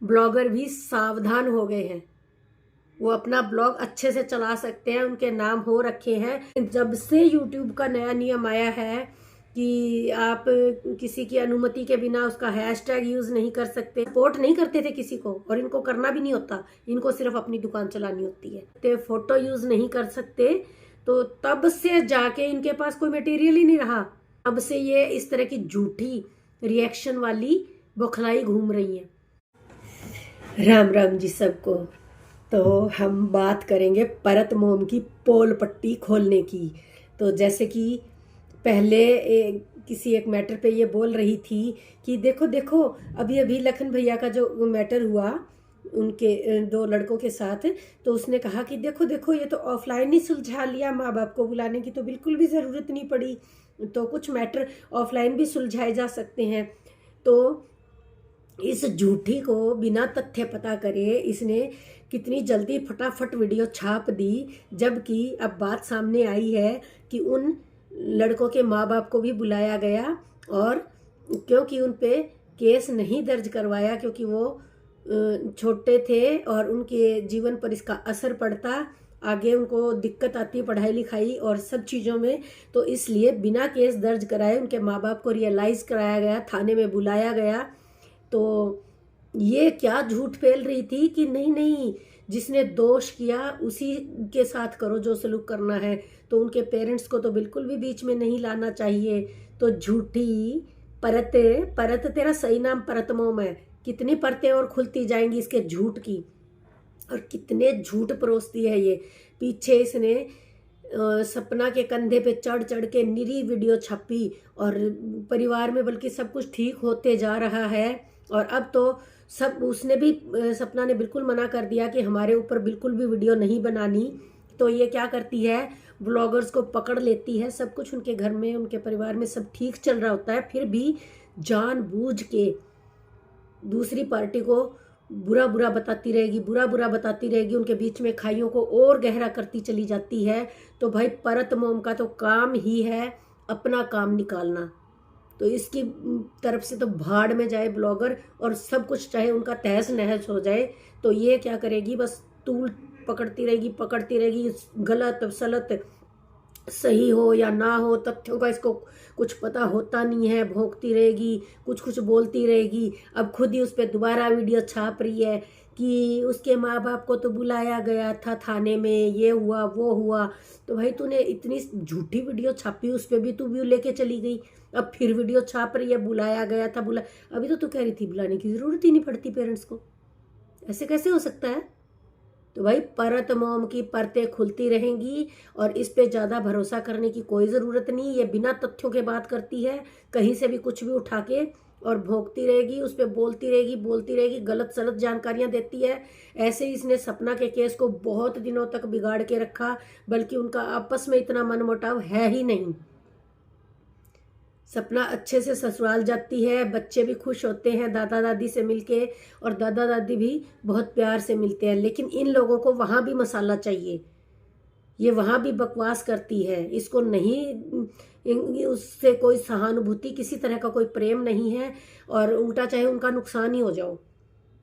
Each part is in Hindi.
ब्लॉगर भी सावधान हो गए हैं। वो अपना ब्लॉग अच्छे से चला सकते हैं, उनके नाम हो रखे हैं। जब से यूट्यूब का नया नियम आया है कि आप किसी की अनुमति के बिना उसका हैशटैग यूज नहीं कर सकते, सपोर्ट नहीं करते थे किसी को, और इनको करना भी नहीं होता, इनको सिर्फ अपनी दुकान चलानी होती है। तो फोटो यूज नहीं कर सकते, तो तब से जाके इनके पास कोई मटेरियल ही नहीं रहा। अब से ये इस तरह की झूठी रिएक्शन वाली बौखलाई घूम रही है। राम राम जी सबको। तो हम बात करेंगे परत मोम की पोल पट्टी खोलने की। तो जैसे कि पहले किसी एक मैटर पे ये बोल रही थी कि देखो देखो, अभी अभी लखन भैया का जो मैटर हुआ उनके दो लड़कों के साथ, तो उसने कहा कि देखो देखो, ये तो ऑफलाइन ही सुलझा लिया, माँ बाप को बुलाने की तो बिल्कुल भी ज़रूरत नहीं पड़ी। तो कुछ मैटर ऑफलाइन भी सुलझाए जा सकते हैं। तो इस झूठी को बिना तथ्य पता करे इसने कितनी जल्दी फटाफट वीडियो छाप दी, जबकि अब बात सामने आई है कि उन लड़कों के माँ बाप को भी बुलाया गया, और क्योंकि उन पे केस नहीं दर्ज करवाया क्योंकि वो छोटे थे और उनके जीवन पर इसका असर पड़ता, आगे उनको दिक्कत आती पढ़ाई लिखाई और सब चीज़ों में, तो इसलिए बिना केस दर्ज कराए उनके माँ बाप को रियलाइज़ कराया गया, थाने में बुलाया गया। तो ये क्या झूठ फैल रही थी कि नहीं नहीं, जिसने दोष किया उसी के साथ करो जो सलूक करना है, तो उनके पेरेंट्स को तो बिल्कुल भी बीच में नहीं लाना चाहिए। तो झूठी परत, परत तेरा सही नाम परत मोम है। कितनी परतें और खुलती जाएंगी इसके झूठ की, और कितने झूठ परोसती है ये। पीछे इसने सपना के कंधे पे चढ़ चढ़ के निरी वीडियो छापी, और परिवार में बल्कि सब कुछ ठीक होते जा रहा है। और अब तो सब, उसने भी, सपना ने बिल्कुल मना कर दिया कि हमारे ऊपर बिल्कुल भी वीडियो नहीं बनानी। तो ये क्या करती है, ब्लॉगर्स को पकड़ लेती है, सब कुछ उनके घर में उनके परिवार में सब ठीक चल रहा होता है, फिर भी जानबूझ के दूसरी पार्टी को बुरा बुरा बताती रहेगी, बुरा बुरा बताती रहेगी, उनके बीच में खाइयों को और गहरा करती चली जाती है। तो भाई परत मोम का तो काम ही है अपना काम निकालना। तो इसकी तरफ से तो भाड़ में जाए ब्लॉगर, और सब कुछ चाहे उनका तहस नहस हो जाए, तो ये क्या करेगी, बस तूल पकड़ती रहेगी, गलत सलत, सही हो या ना हो, तथ्यों का इसको कुछ पता होता नहीं है, भौंकती रहेगी, कुछ कुछ बोलती रहेगी। अब खुद ही उस पर दोबारा वीडियो छाप रही है कि उसके माँ बाप को तो बुलाया गया था थाने में, ये हुआ वो हुआ। तो भाई तूने इतनी झूठी वीडियो छापी, उस पर भी तू व्यू लेके चली गई, अब फिर वीडियो छाप रही है बुलाया गया था, अभी तो तू कह रही थी बुलाने की जरूरत ही नहीं पड़ती पेरेंट्स को। ऐसे कैसे हो सकता है? तो भाई परत मोम की परतें खुलती रहेंगी, और इस पे ज़्यादा भरोसा करने की कोई ज़रूरत नहीं। ये बिना तथ्यों के बात करती है, कहीं से भी कुछ भी उठा के और भोंकती रहेगी, उस पर बोलती रहेगी, गलत सलत जानकारियां देती है। ऐसे ही इसने सपना के केस को बहुत दिनों तक बिगाड़ के रखा, बल्कि उनका आपस में इतना मनमुटाव है ही नहीं। सपना अच्छे से ससुराल जाती है, बच्चे भी खुश होते हैं दादा दादी से मिलके, और दादा दादी भी बहुत प्यार से मिलते हैं। लेकिन इन लोगों को वहाँ भी मसाला चाहिए, ये वहाँ भी बकवास करती है, इसको नहीं, उससे कोई सहानुभूति, किसी तरह का कोई प्रेम नहीं है, और उल्टा चाहे उनका नुकसान ही हो जाओ।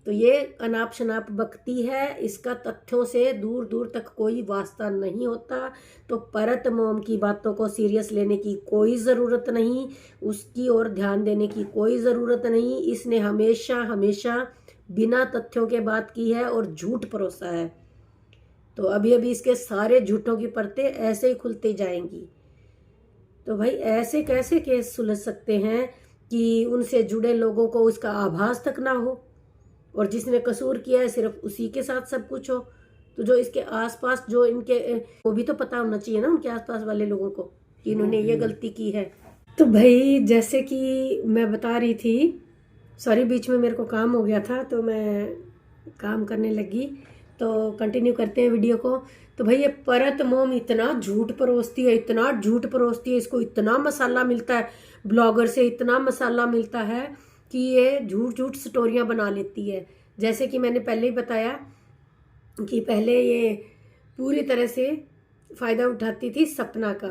तो ये अनाप शनाप बकती है, इसका तथ्यों से दूर दूर तक कोई वास्ता नहीं होता। तो परत मोम की बातों को सीरियस लेने की कोई ज़रूरत नहीं, उसकी ओर ध्यान देने की कोई ज़रूरत नहीं। इसने हमेशा हमेशा बिना तथ्यों के बात की है और झूठ परोसा है। तो अभी अभी इसके सारे झूठों की परतें ऐसे ही खुलती जाएंगी। तो भाई ऐसे कैसे केस सुलझ सकते हैं कि उनसे जुड़े लोगों को इसका आभास तक ना हो, और जिसने कसूर किया है सिर्फ उसी के साथ सब कुछ हो। तो जो इसके आसपास, जो इनके, वो भी तो पता होना चाहिए ना उनके आसपास वाले लोगों को कि इन्होंने ये गलती की है। तो भाई जैसे कि मैं बता रही थी, सॉरी बीच में मेरे को काम हो गया था तो मैं काम करने लगी, तो कंटिन्यू करते हैं वीडियो को। तो भाई ये परत मोम इतना झूठ परोसती है, इतना झूठ परोसती है, इसको इतना मसाला मिलता है, ब्लॉगर से इतना मसाला मिलता है कि ये झूठ झूठ स्टोरियां बना लेती है। जैसे कि मैंने पहले ही बताया कि पहले ये पूरी तरह से फ़ायदा उठाती थी सपना का,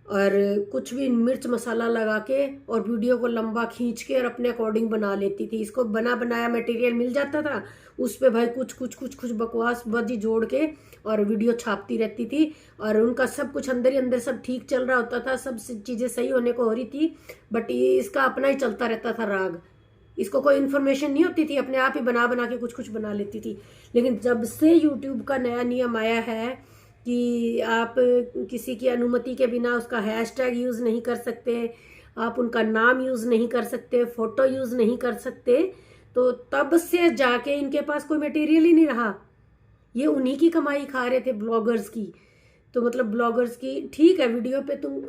और कुछ भी मिर्च मसाला लगा के और वीडियो को लंबा खींच के और अपने अकॉर्डिंग बना लेती थी। इसको बना बनाया मटेरियल मिल जाता था, उस पे भाई कुछ बकवास बाजी जोड़ के और वीडियो छापती रहती थी। और उनका सब कुछ अंदर ही अंदर सब ठीक चल रहा होता था, सब चीज़ें सही होने को हो रही थी, बट ये इसका अपना ही चलता रहता था राग। इसको कोई इन्फॉर्मेशन नहीं होती थी, अपने आप ही बना बना के कुछ बना लेती थी। लेकिन जब से यूट्यूब का नया नियम आया है कि आप किसी की अनुमति के बिना उसका हैशटैग यूज़ नहीं कर सकते, आप उनका नाम यूज़ नहीं कर सकते, फ़ोटो यूज़ नहीं कर सकते, तो तब से जाके इनके पास कोई मटेरियल ही नहीं रहा। ये उन्हीं की कमाई खा रहे थे, ब्लॉगर्स की। तो मतलब ब्लॉगर्स की ठीक है, वीडियो पे तुम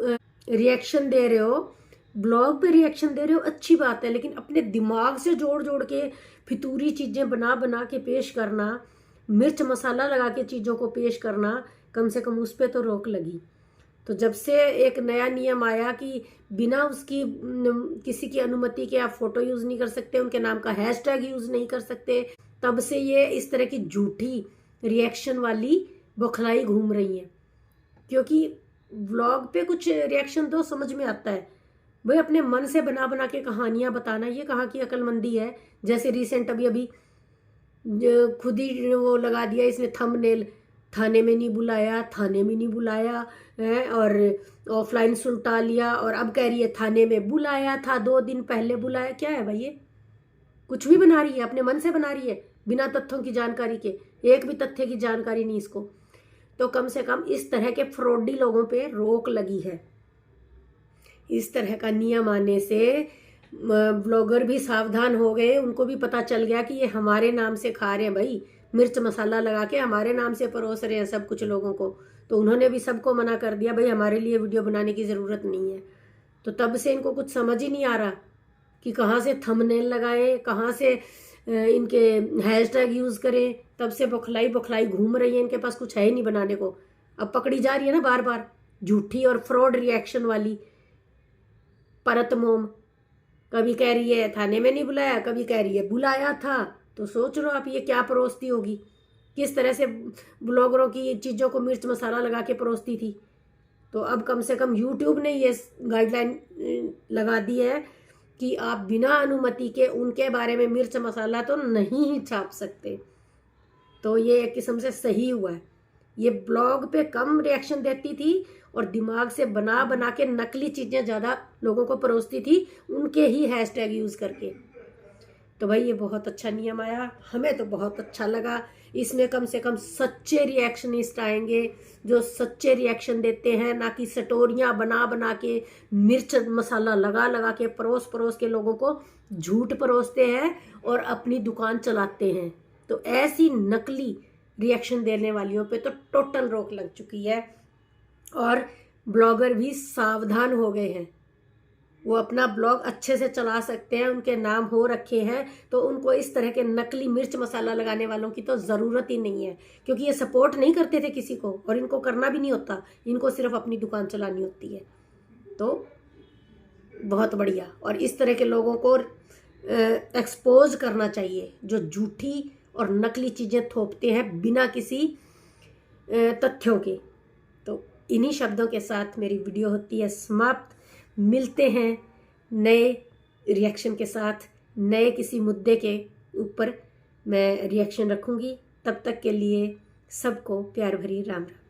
रिएक्शन दे रहे हो, ब्लॉग पे रिएक्शन दे रहे हो, अच्छी बात है, लेकिन अपने दिमाग से जोड़ जोड़ के फितूरी चीज़ें बना बना के पेश करना, मिर्च मसाला लगा के चीज़ों को पेश करना, कम से कम उस पर तो रोक लगी। तो जब से एक नया नियम आया कि बिना उसकी किसी की अनुमति के आप फोटो यूज़ नहीं कर सकते, उनके नाम का हैशटैग यूज़ नहीं कर सकते, तब से ये इस तरह की झूठी रिएक्शन वाली बौखलाई घूम रही है। क्योंकि व्लॉग पे कुछ रिएक्शन तो समझ में आता है भाई, अपने मन से बना बना के कहानियां बताना, ये कहाँ की अक्लमंदी है। जैसे रिसेंट अभी खुद ही वो लगा दिया इसने थंबनेल, थाने में नहीं बुलाया, थाने में नहीं बुलाया है, और ऑफलाइन सुलटा लिया, और अब कह रही है थाने में बुलाया था, 2 दिन पहले बुलाया। क्या है भाई, ये कुछ भी बना रही है, अपने मन से बना रही है, बिना तथ्यों की जानकारी के। एक भी तथ्य की जानकारी नहीं इसको। तो कम से कम इस तरह के फ्रॉडी लोगों पे रोक लगी है। इस तरह का नियम आने से ब्लॉगर भी सावधान हो गए, उनको भी पता चल गया कि ये हमारे नाम से खा रहे हैं भाई, मिर्च मसाला लगा के हमारे नाम से परोस रहे हैं सब कुछ लोगों को। तो उन्होंने भी सबको मना कर दिया भाई, हमारे लिए वीडियो बनाने की ज़रूरत नहीं है। तो तब से इनको कुछ समझ ही नहीं आ रहा कि कहाँ से थंबनेल लगाए, कहाँ से इनके हैशटैग यूज़ करें। तब से बौखलाई बौखलाई घूम रही है, इनके पास कुछ है ही नहीं बनाने को। अब पकड़ी जा रही है ना बार बार, झूठी और फ्रॉड रिएक्शन वाली परत मोम। कभी कह रही है थाने में नहीं बुलाया, कभी कह रही है बुलाया था। तो सोच लो आप ये क्या परोसती होगी, किस तरह से ब्लॉगरों की चीज़ों को मिर्च मसाला लगा के परोसती थी। तो अब कम से कम यूट्यूब ने ये गाइडलाइन लगा दी है कि आप बिना अनुमति के उनके बारे में मिर्च मसाला तो नहीं ही छाप सकते। तो ये एक किस्म से सही हुआ है। ये ब्लॉग पे कम रिएक्शन देती थी और दिमाग से बना बना के नकली चीज़ें ज़्यादा लोगों को परोसती थी, उनके ही हैशटैग यूज़ करके। तो भाई ये बहुत अच्छा नियम आया, हमें तो बहुत अच्छा लगा। इसमें कम से कम सच्चे रिएक्शनिस्ट आएंगे जो सच्चे रिएक्शन देते हैं, ना कि सटोरियाँ बना बना के मिर्च मसाला लगा लगा के परोस परोस के लोगों को झूठ परोसते हैं और अपनी दुकान चलाते हैं। तो ऐसी नकली रिएक्शन देने वालियों पे तो टोटल रोक लग चुकी है और ब्लॉगर भी सावधान हो गए हैं। वो अपना ब्लॉग अच्छे से चला सकते हैं, उनके नाम हो रखे हैं, तो उनको इस तरह के नकली मिर्च मसाला लगाने वालों की तो ज़रूरत ही नहीं है। क्योंकि ये सपोर्ट नहीं करते थे किसी को और इनको करना भी नहीं होता, इनको सिर्फ अपनी दुकान चलानी होती है। तो बहुत बढ़िया। और इस तरह के लोगों को एक्सपोज करना चाहिए जो झूठी और नकली चीज़ें थोपते हैं बिना किसी तथ्यों के। तो इन्हीं शब्दों के साथ मेरी वीडियो होती है समाप्त। मिलते हैं नए रिएक्शन के साथ, नए किसी मुद्दे के ऊपर मैं रिएक्शन रखूंगी। तब तक के लिए सबको प्यार भरी राम राम।